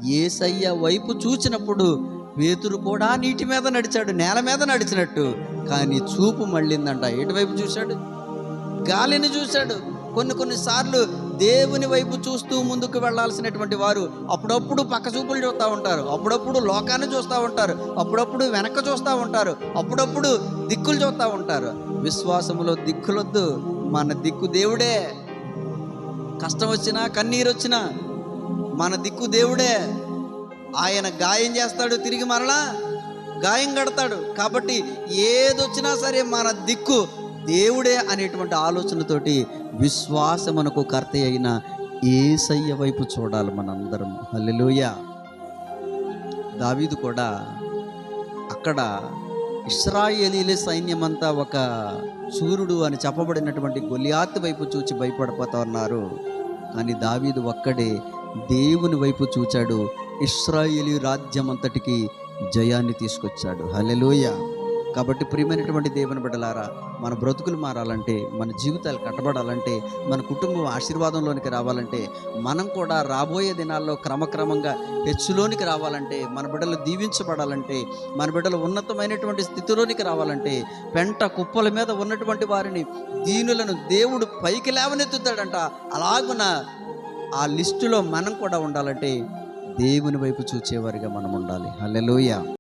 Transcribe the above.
యేసయ్య వైపు చూచినప్పుడు పేతురు కూడా నీటి మీద నడిచాడు, నేల మీద నడిచినట్టు. కానీ చూపు మళ్ళిందంట. ఎటువైపు చూశాడు? గాలిని చూశాడు. కొన్నిసార్లు దేవుని వైపు చూస్తూ ముందుకు వెళ్ళాల్సినటువంటి వారు అప్పుడప్పుడు పక్క చూపులు చూస్తూ ఉంటారు, అప్పుడప్పుడు లోకాన్ని చూస్తూ ఉంటారు, అప్పుడప్పుడు వెనక చూస్తూ ఉంటారు, అప్పుడప్పుడు దిక్కులు చూస్తూ ఉంటారు. విశ్వాసములో దిక్కులొద్దు, మన దిక్కు దేవుడే. కష్టం వచ్చినా కన్నీరు వచ్చినా మన దిక్కు దేవుడే. ఆయన గాయం చేస్తాడు, తిరిగి మరలా గాయం కడతాడు. కాబట్టి ఏదొచ్చినా సరే మన దిక్కు దేవుడే అనేటువంటి ఆలోచనతోటి విశ్వాసమునకు కర్త అయిన యేసయ్య వైపు చూడాలి మనందరం. హల్లెలూయా. దావీదు కూడా అక్కడ ఇశ్రాయేలీల సైన్యమంతా ఒక సూర్యుడు అని చెప్పబడినటువంటి గొలియాతు వైపు చూచి భయపడిపోతా ఉన్నారు. కానీ దావీదు ఒక్కడే దేవుని వైపు చూచాడు, ఇశ్రాయేలీ రాజ్యం అంతటికి జయాన్ని తీసుకొచ్చాడు. హల్లెలూయా. కాబట్టి ప్రియమైనటువంటి దేవుని బిడ్డలారా, మన బ్రతుకులు మారాలంటే, మన జీవితాలు కట్టబడాలంటే, మన కుటుంబం ఆశీర్వాదంలోనికి రావాలంటే, మనం కూడా రాబోయే దినాల్లో క్రమక్రమంగా హెచ్చులోనికి రావాలంటే, మన బిడ్డలు దీవించబడాలంటే, మన బిడ్డలు ఉన్నతమైనటువంటి స్థితిలోనికి రావాలంటే, పెంట కుప్పల మీద ఉన్నటువంటి వారిని, దీనులను దేవుడు పైకి లేవనెత్తుతాడంట. అలాగున ఆ లిస్టులో మనం కూడా ఉండాలంటే దేవుని వైపు చూచేవారిగా మనం ఉండాలి. హల్లెలూయా.